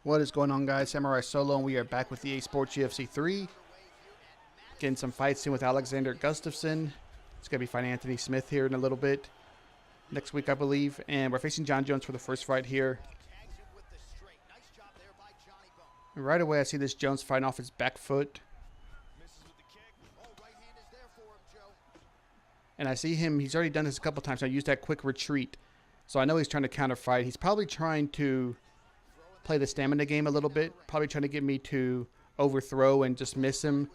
What is going on, guys? Samurai Solo, and we are back with EA Sports UFC 3. Getting some fights in with Alexander Gustafsson. It's going to be fighting Anthony Smith here in a little bit. Next week, I believe. And we're facing Jon Jones for the first fight here. And right away, I see this Jones fighting off his back foot. And I see him, he's already done this a couple times. I used that quick retreat. So I know he's trying to counter fight. He's probably trying to play the stamina game a little bit. Probably trying to get me to overthrow and just miss him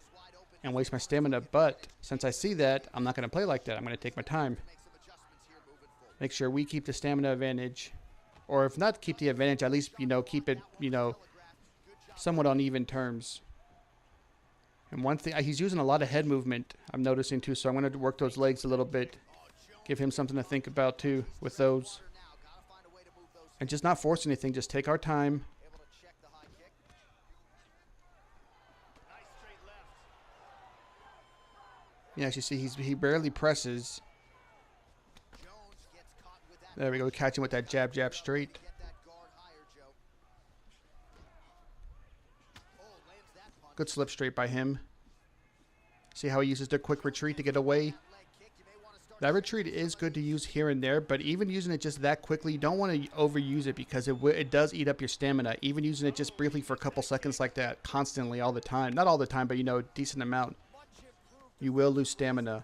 and waste my stamina. But since I see that, I'm not going to play like that. I'm going to take my time. Make sure we keep the stamina advantage. Or if not keep the advantage, at least, keep it, somewhat on even terms. And one thing, he's using a lot of head movement, I'm noticing too. So I'm going to work those legs a little bit. Give him something to think about too with those. And just not force anything. Just take our time. Yeah, as you see, he barely presses. There we go. Catch him with that jab, jab straight. Good slip straight by him. See how he uses the quick retreat to get away. That retreat is good to use here and there, but even using it just that quickly, you don't want to overuse it because it does eat up your stamina. Even using it just briefly for a couple seconds like that, constantly, all the time. Not all the time, but, a decent amount. You will lose stamina.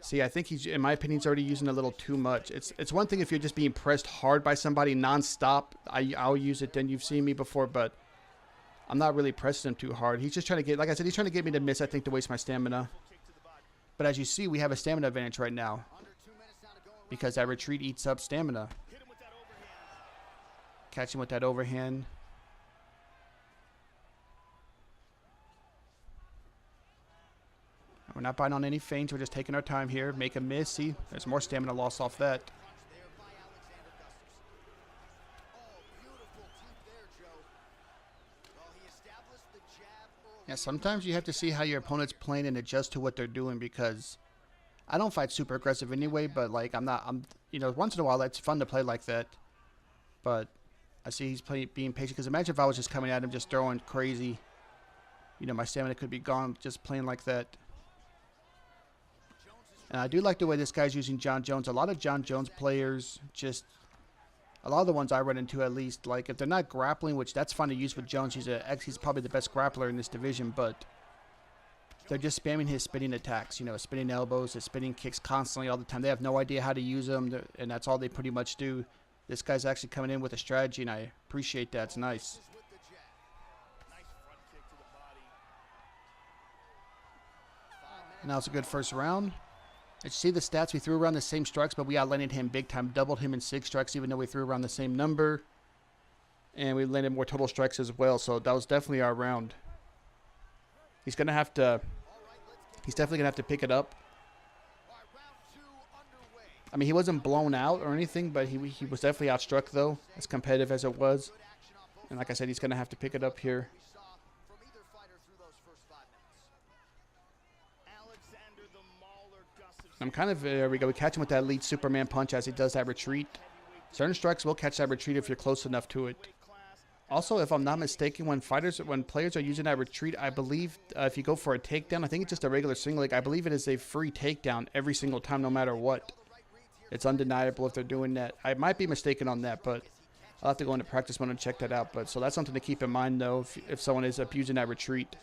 See, I think he's, in my opinion, he's already using a little too much. It's one thing if you're just being pressed hard by somebody nonstop. I'll use it, then you've seen me before, but I'm not really pressing him too hard. He's just trying to get, like I said, he's trying to get me to miss, I think, to waste my stamina. But as you see, we have a stamina advantage right now because that retreat eats up stamina. Catch him with that overhand. We're not biting on any feints. We're just taking our time here. Make a miss. See, there's more stamina loss off that. Yeah, sometimes you have to see how your opponent's playing and adjust to what they're doing because I don't fight super aggressive anyway, but like I'm once in a while it's fun to play like that. But I see he's being patient because imagine if I was just coming at him just throwing crazy. My stamina could be gone just playing like that. And I do like the way this guy's using Jon Jones. A lot of Jon Jones players a lot of the ones I run into, at least, like if they're not grappling, which that's fun to use with Jones. He's probably the best grappler in this division, but they're just spamming his spinning attacks. His spinning elbows, his spinning kicks constantly all the time. They have no idea how to use them, and that's all they pretty much do. This guy's actually coming in with a strategy, and I appreciate that. It's nice. Now it's a good first round. As you see the stats, we threw around the same strikes, but we outlanded him big time. Doubled him in 6 strikes, even though we threw around the same number. And we landed more total strikes as well, so that was definitely our round. He's definitely going to have to pick it up. I mean, he wasn't blown out or anything, but he was definitely outstruck, though, as competitive as it was. And like I said, he's going to have to pick it up here. I'm kind of, there we go, we catch him with that lead Superman punch as he does that retreat. Certain strikes will catch that retreat if you're close enough to it. Also, if I'm not mistaken, when players are using that retreat, I believe if you go for a takedown, I think it's just a regular single leg, I believe it is a free takedown every single time, no matter what. It's undeniable if they're doing that. I might be mistaken on that, but I'll have to go into practice mode and check that out. But so that's something to keep in mind, though, if someone is abusing that retreat.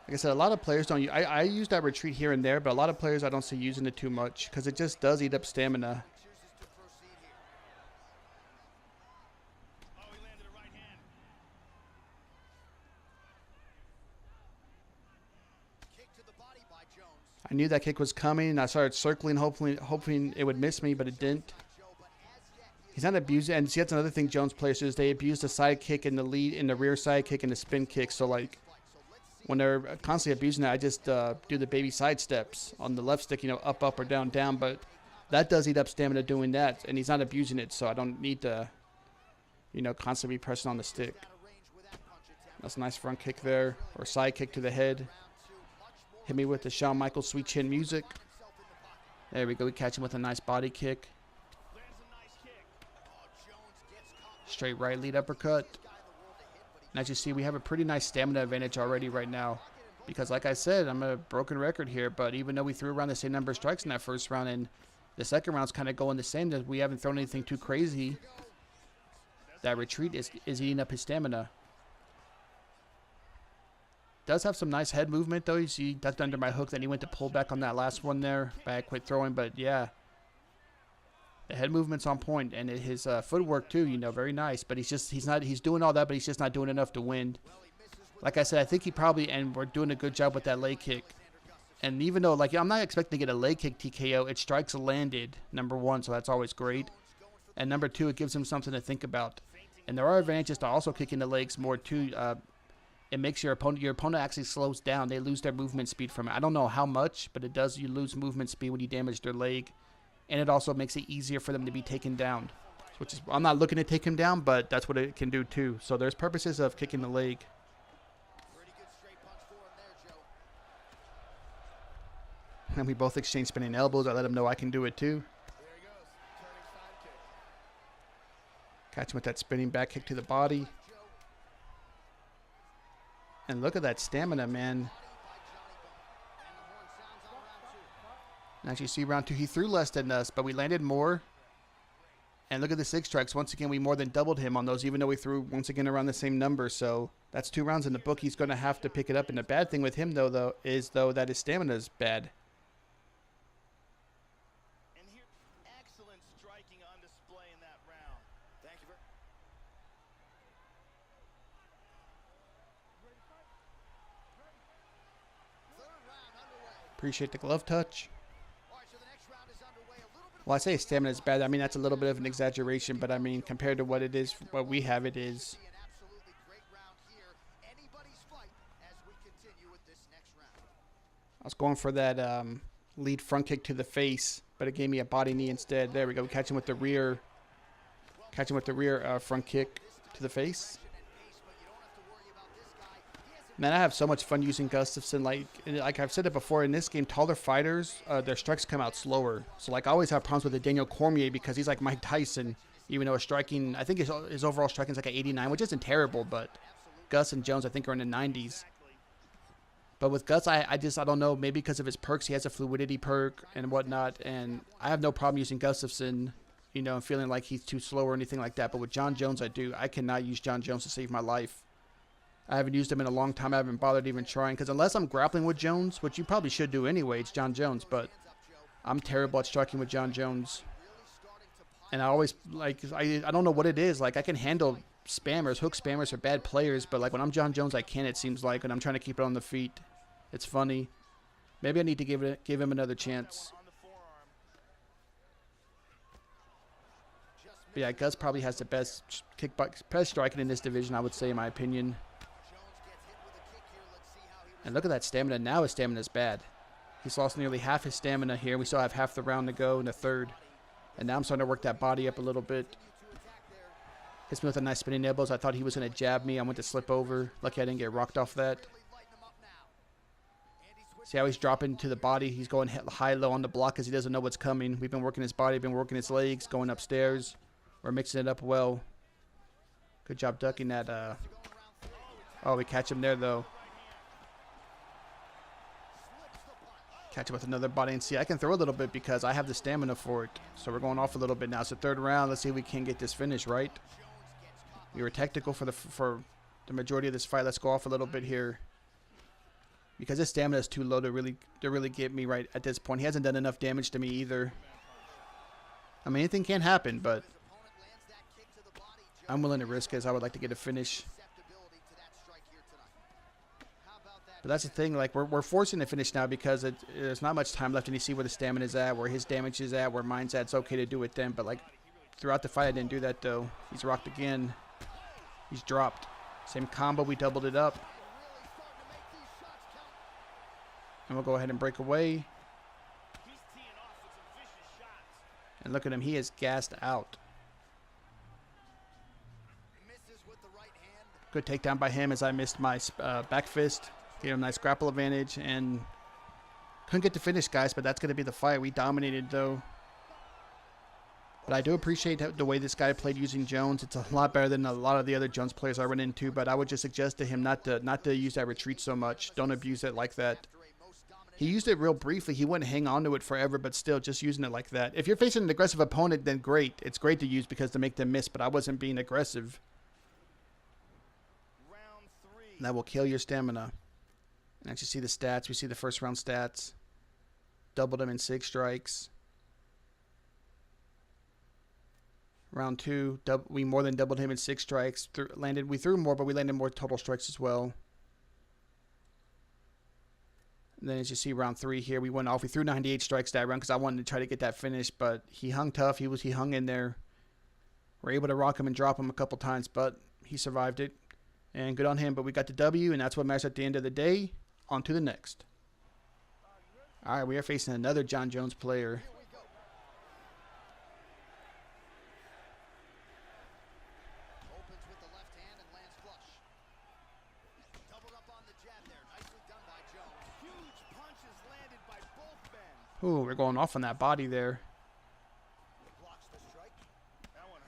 Like I said, a lot of players don't. I use that retreat here and there, but a lot of players I don't see using it too much because it just does eat up stamina. I knew that kick was coming. I started circling, hoping it would miss me, but it didn't. He's not abusing, and see, that's another thing Jones players do is they abuse the side kick and the rear side kick and the spin kick. So like, when they're constantly abusing it, I just do the baby side steps on the left stick, up, up, or down, down. But that does eat up stamina doing that, and he's not abusing it, so I don't need to, constantly be pressing on the stick. That's a nice front kick there, or side kick to the head. Hit me with the Shawn Michaels Sweet Chin Music. There we go. We catch him with a nice body kick. Straight right lead uppercut. And as you see, we have a pretty nice stamina advantage already right now. Because like I said, I'm a broken record here. But even though we threw around the same number of strikes in that first round, and the second round's kind of going the same, that we haven't thrown anything too crazy, that retreat is eating up his stamina. Does have some nice head movement, though. You see, he ducked under my hook, then he went to pull back on that last one there. Back, quit throwing, but yeah. The head movement's on point, and his footwork too, you know, very nice. But he's doing all that, but he's just not doing enough to win. Like I said, I think he probably, and we're doing a good job with that leg kick. And even though, like, I'm not expecting to get a leg kick TKO, it strikes landed, number one, so that's always great. And number two, it gives him something to think about. And there are advantages to also kicking the legs more too. It makes your opponent actually slows down. They lose their movement speed from it. I don't know how much, but it does. You lose movement speed when you damage their leg. And it also makes it easier for them to be taken down. Which is, I'm not looking to take him down, but that's what it can do too. So there's purposes of kicking the leg. And we both exchange spinning elbows. I let him know I can do it too. Catch him with that spinning back kick to the body. And look at that stamina, man. And as you see, round two, he threw less than us, but we landed more. And look at the 6 strikes. Once again, we more than doubled him on those, even though we threw, once again, around the same number. So that's 2 rounds in the book. He's going to have to pick it up. And the bad thing with him, though, is that his stamina is bad. And here, excellent striking on display in that round. Thank you very Appreciate the glove touch. Well, I say stamina is bad. I mean, that's a little bit of an exaggeration, but I mean, compared to what it is, what we have, it is. I was going for that lead front kick to the face, but it gave me a body knee instead. There we go. We catch him with the rear. Catch him with the rear front kick to the face. Man, I have so much fun using Gustafsson. Like I've said it before, in this game, taller fighters, their strikes come out slower. So, like, I always have problems with the Daniel Cormier because he's like Mike Tyson, even though his striking, I think his overall striking is like an 89, which isn't terrible, but Gus and Jones, I think, are in the 90s. But with Gus, I don't know, maybe because of his perks, he has a fluidity perk and whatnot, and I have no problem using Gustafsson, you know, feeling like he's too slow or anything like that. But with John Jones, I do. I cannot use John Jones to save my life. I haven't used him in a long time. I haven't bothered even trying because unless I'm grappling with Jones, which you probably should do anyway, it's John Jones, but I'm terrible at striking with John Jones. And I always, like, I don't know what it is. Like, I can handle spammers. Hook spammers are bad players, but, like, when I'm John Jones, I can't, it seems like, and I'm trying to keep it on the feet. It's funny. Maybe I need to give him another chance. But yeah, Gus probably has the best best striking in this division, I would say, in my opinion. And look at that stamina. Now his stamina is bad. He's lost nearly half his stamina here. We still have half the round to go in the third. And now I'm starting to work that body up a little bit. Hits me with a nice spinning elbows. I thought he was going to jab me. I went to slip over. Lucky I didn't get rocked off that. See how he's dropping to the body. He's going high-low on the block because he doesn't know what's coming. We've been working his body, been working his legs, going upstairs. We're mixing it up well. Good job ducking that. Oh, we catch him there, though. Catch him with another body. And see, I can throw a little bit because I have the stamina for it. So we're going off a little bit now. It's the third round. Let's see if we can get this finish right. We were technical for the majority of this fight. Let's go off a little bit here. Because his stamina is too low to really get me right at this point. He hasn't done enough damage to me either. I mean, anything can happen, but I'm willing to risk it as I would like to get a finish. But that's the thing, like, we're forcing the finish now because there's not much time left, and you see where the stamina is at, where his damage is at, where mine's at. It's okay to do it then, but, like, throughout the fight, I didn't do that, though. He's rocked again. He's dropped. Same combo, we doubled it up. And we'll go ahead and break away. And look at him. He is gassed out. Good takedown by him as I missed my back fist. Gave him a nice grapple advantage. And couldn't get to finish, guys, but that's going to be the fight. We dominated, though. But I do appreciate the way this guy played using Jones. It's a lot better than a lot of the other Jones players I run into. But I would just suggest to him not to use that retreat so much. Don't abuse it like that. He used it real briefly. He wouldn't hang on to it forever, but still just using it like that. If you're facing an aggressive opponent, then great. It's great to use because to make them miss, but I wasn't being aggressive. That will kill your stamina. And as you see the stats, we see the first round stats. Doubled him in 6 strikes. Round 2, we more than doubled him in 6 strikes. We threw more, but we landed more total strikes as well. And then as you see round 3 here, we went off. We threw 98 strikes that round because I wanted to try to get that finish, but he hung tough. He hung in there. We're able to rock him and drop him a couple times, but he survived it. And good on him, but we got the W, and that's what matters at the end of the day. On to the next. All right, we are facing another Jon Jones player. Ooh, we're going off on that body there.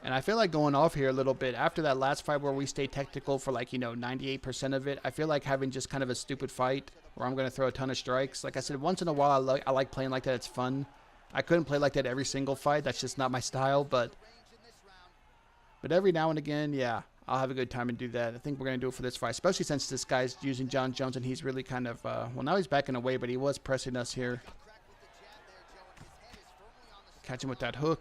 And I feel like going off here a little bit after that last fight where we stayed technical for like, 98% of it. I feel like having just kind of a stupid fight where I'm going to throw a ton of strikes. Like I said, once in a while, I like playing like that. It's fun. I couldn't play like that every single fight. That's just not my style. But every now and again, yeah, I'll have a good time and do that. I think we're going to do it for this fight, especially since this guy's using Jon Jones and he's really kind of, well, now he's backing away, but he was pressing us here. Catch him with that hook.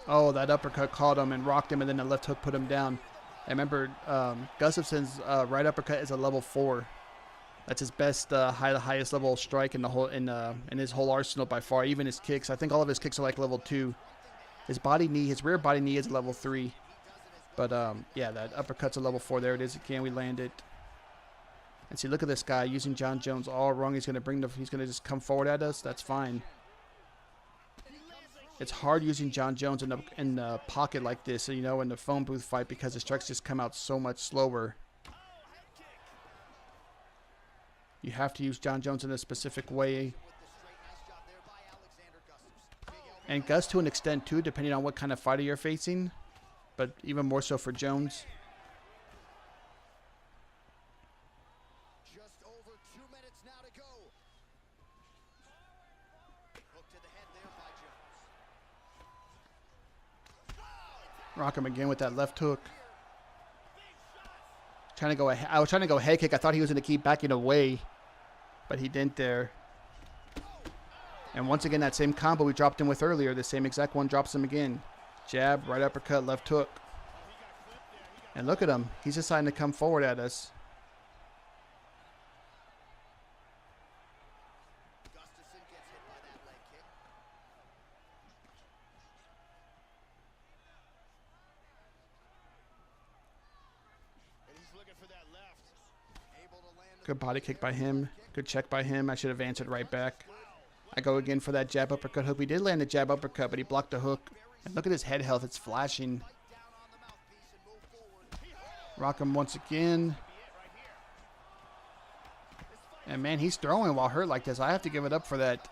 Oh, that uppercut caught him and rocked him, and then the left hook put him down. I remember Gustafsson's right uppercut is a level 4. That's his best, highest level strike in the whole in his whole arsenal by far. Even his kicks, I think all of his kicks are like level 2. His rear body knee is level 3. But yeah, that uppercut's a level 4. There it is again. We land it. And see, look at this guy using Jon Jones all wrong. He's gonna just come forward at us. That's fine. It's hard using Jon Jones in the pocket like this, in the phone booth fight because the strikes just come out so much slower. You have to use Jon Jones in a specific way. And Gus to an extent too, depending on what kind of fighter you're facing. But even more so for Jones. Rock him again with that left hook. I was trying to go head kick. I thought he was going to keep backing away, but he didn't there. And once again, that same combo we dropped him with earlier, the same exact one drops him again. Jab, right uppercut, left hook. And look at him. He's deciding to come forward at us. Good body kick by him. Good check by him. I should have answered right back. I go again for that jab uppercut hook. We did land a jab uppercut, but he blocked the hook. And look at his head health. It's flashing. Rock him once again. And man, he's throwing while hurt like this. I have to give it up for that.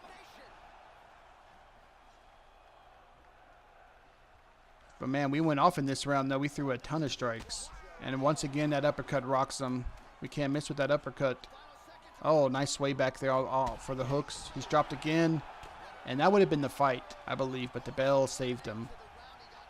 But man, we went off in this round though. We threw a ton of strikes. And once again, that uppercut rocks him. We can't miss with that uppercut. Oh, nice sway back there all for the hooks. He's dropped again. And that would have been the fight, I believe. But the bell saved him.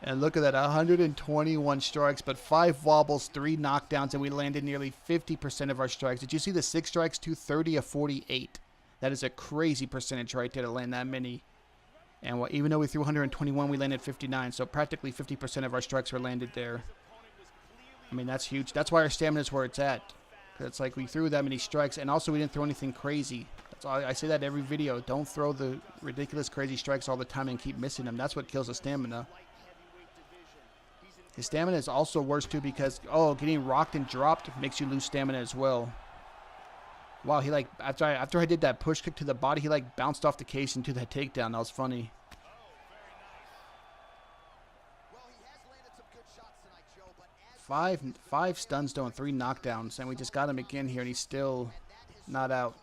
And look at that, 121 strikes, but 5 wobbles, 3 knockdowns, and we landed nearly 50% of our strikes. Did you see the 6 strikes, 230 of 48? That is a crazy percentage right there to land that many. And even though we threw 121, we landed 59. So practically 50% of our strikes were landed there. I mean, that's huge. That's why our stamina is where it's at. It's like we threw that many strikes, and also we didn't throw anything crazy. That's all, I say that every video. Don't throw the ridiculous, crazy strikes all the time and keep missing them. That's what kills the stamina. His stamina is also worse, too, because, getting rocked and dropped makes you lose stamina as well. Wow, he, after I did that push kick to the body, he, bounced off the cage into that takedown. That was funny. Five stuns, though, and 3 knockdowns, and we just got him again here, and he's still not out.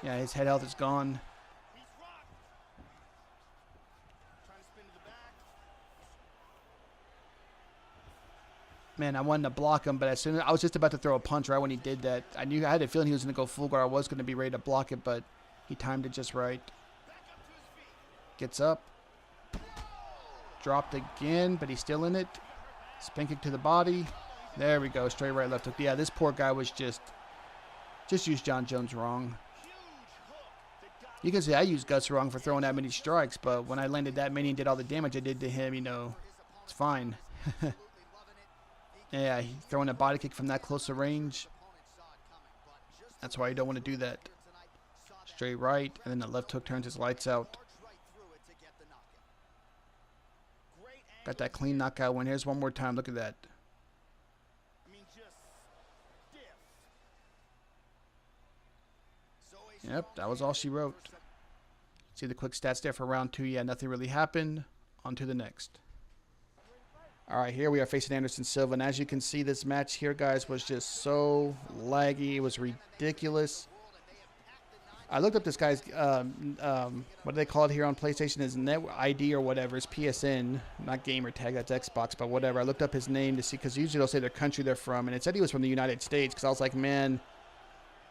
Yeah, his head health is gone. He's rocked. Trying to spin to the back. Man, I wanted to block him, but as soon as I was just about to throw a punch right when he did that, I had a feeling he was going to go full guard. I was going to be ready to block it, but he timed it just right. Back up to his feet. Gets up. Dropped again, but he's still in it. Spin kick to the body. There we go. Straight right, left hook. Yeah, this poor guy was just used John Jones wrong. Huge hook that got You can see I used Gus wrong for throwing that many strikes, but when I landed that many and did all the damage I did to him, you know, it's fine. Yeah, throwing a body kick from that close to range. That's why you don't want to do that. Straight right, and then the left hook turns his lights out. great Got that clean knockout win. Here's one more time. Look at that. I mean, just stiff. Yep, that was all she wrote. See the quick stats there for round 2. Yeah, nothing really happened. On to the next. All right, here we are facing Anderson Silva. And as you can see, this match here, guys, was just so laggy. It was ridiculous. I looked up this guy's, what do they call it here on PlayStation? His net ID or whatever. It's PSN, not gamer tag. That's Xbox, but whatever. I looked up his name to see, because usually they'll say their country they're from. And it said he was from the United States, because I was like, man,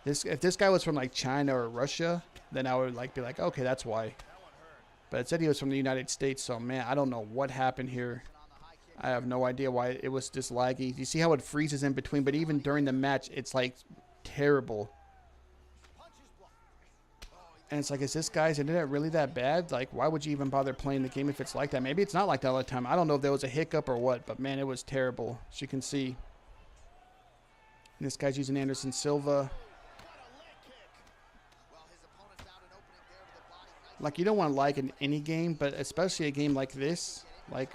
if this guy was from, like, China or Russia, then I would, like, be like, okay, that's why. But it said he was from the United States, so, man, I don't know what happened here. I have no idea why it was this laggy. You see how it freezes in between, but even during the match, it's, like, terrible. And it's like, is this guy's internet really that bad? Like, why would you even bother playing the game if it's like that? Maybe it's not like that all the time. I don't know if there was a hiccup or what, but, man, it was terrible, as you can see. And this guy's using Anderson Silva. Like, you don't want to like in any game, but especially a game like this, like,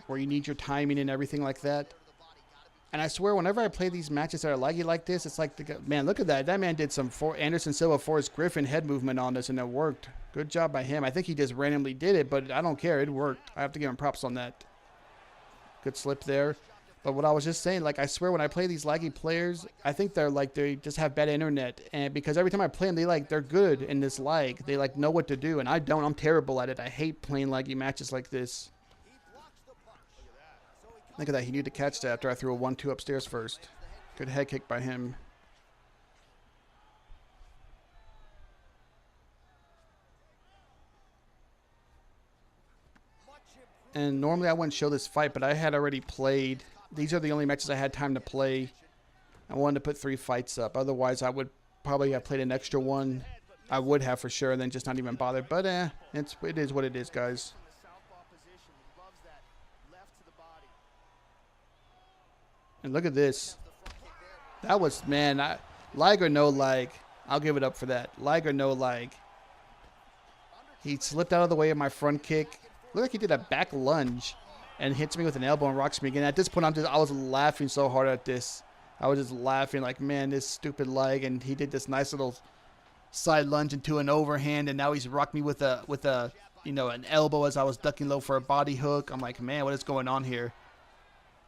where you need your timing and everything like that. And I swear, whenever I play these matches that are laggy like this, it's like, man, look at that. That man did some Anderson Silva Forrest Griffin head movement on this, and it worked. Good job by him. I think he just randomly did it, but I don't care. It worked. I have to give him props on that. Good slip there. But what I was just saying, like, I swear when I play these laggy players, I think they're like, they just have bad internet. And because every time I play them, they're good in this lag. They, like, know what to do, and I don't. I'm terrible at it. I hate playing laggy matches like this. Look at that. He knew to catch that after I threw a 1-2 upstairs first. Good head kick by him. And normally I wouldn't show this fight, but I had already played. These are the only matches I had time to play. I wanted to put 3 fights up. Otherwise, I would probably have played an extra one. I would have for sure, and then just not even bothered. But it is what it is, guys. And look at this. That was, man, lag or no lag, I'll give it up for that. Lag or no lag. He slipped out of the way of my front kick. Looked like he did a back lunge and hits me with an elbow and rocks me again. At this point, I was laughing so hard at this. I was just laughing like, man, this stupid leg. And he did this nice little side lunge into an overhand, and now he's rocked me with a you know, an elbow as I was ducking low for a body hook. I'm like, man, what is going on here?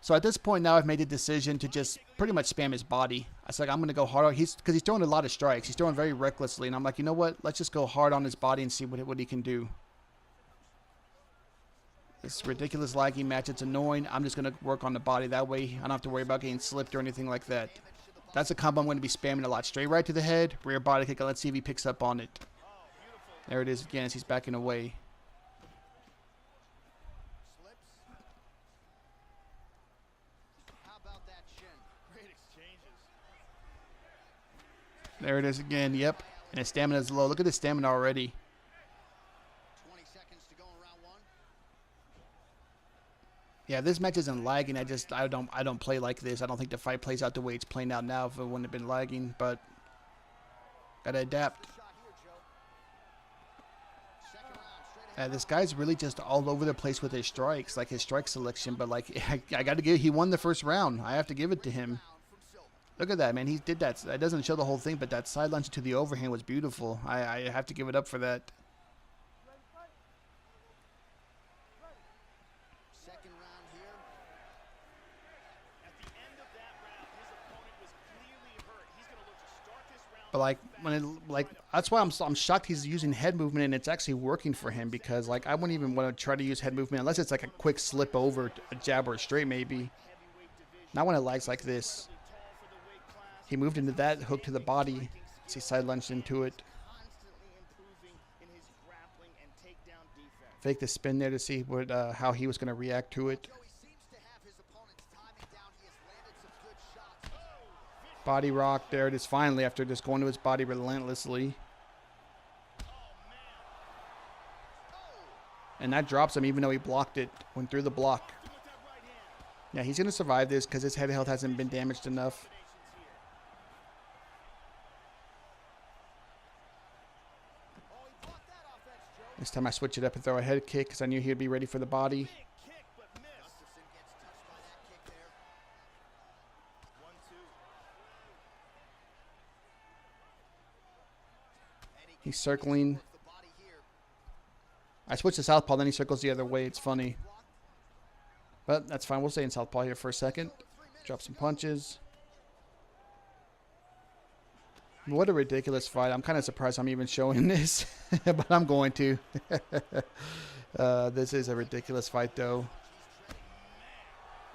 So at this point now, I've made the decision to just pretty much spam his body. I was like, I'm going to go hard. Because he's throwing a lot of strikes. He's throwing very recklessly. And I'm like, you know what? Let's just go hard on his body and see what he can do. This ridiculous laggy match, it's annoying. I'm just going to work on the body. That way, I don't have to worry about getting slipped or anything like that. That's a combo I'm going to be spamming a lot. Straight right to the head, rear body kick. Let's see if he picks up on it. There it is again as he's backing away. There it is again. Yep. And his stamina is low. Look at his stamina already. 20 seconds to go in round 1. Yeah, this match isn't lagging. I don't play like this. I don't think the fight plays out the way it's playing out now if it wouldn't have been lagging, but gotta adapt. This guy's really just all over the place with his strikes, like his strike selection, but like I gotta give, he won the first round. I have to give it to him. Look at that, man. He did that. That doesn't show the whole thing, but that side lunge to the overhand was beautiful. I have to give it up for that. Second round here. At the end of that round, his opponent was clearly hurt. He's going to look to start this round. But like when it, like that's why I'm shocked he's using head movement and it's actually working for him, because like I wouldn't even want to try to use head movement unless it's like a quick slip over, a jab or a straight maybe. Not when it lags like this. He moved into that hook to the body as he side lunged into it. Fake the spin there to see what how he was going to react to it. Body rock, there it is finally after just going to his body relentlessly. And that drops him even though he blocked it, went through the block. Yeah, he's going to survive this because his head health hasn't been damaged enough. This time I switch it up and throw a head kick because I knew he would be ready for the body. He's circling. I switch to southpaw, then he circles the other way. It's funny. But that's fine. We'll stay in southpaw here for a second. Drop some punches. What a ridiculous fight. I'm kind of surprised I'm even showing this. But I'm going to. This is a ridiculous fight, though.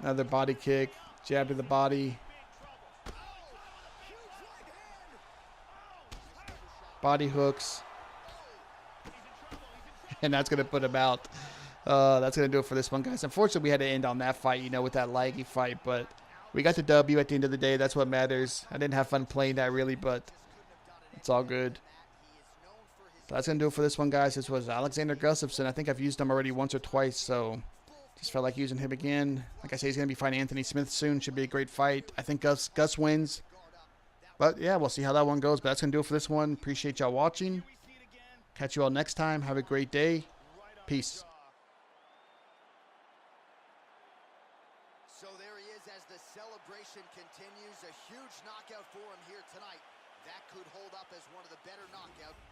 Another body kick. Jab to the body. Body hooks. And that's going to put him out. That's going to do it for this one, guys. Unfortunately, we had to end on that fight, you know, with that laggy fight. But we got the W at the end of the day. That's what matters. I didn't have fun playing that, really, but it's all good. So that's going to do it for this one, guys. This was Alexander Gustafsson. I think I've used him already once or twice, so just felt like using him again. Like I say, he's going to be fighting Anthony Smith soon. Should be a great fight. I think Gus wins. But, yeah, we'll see how that one goes. But that's going to do it for this one. Appreciate y'all watching. Catch you all next time. Have a great day. Peace. So there he is as the celebration continues. A huge knockout for him here tonight. That could hold up as one of the better knockouts.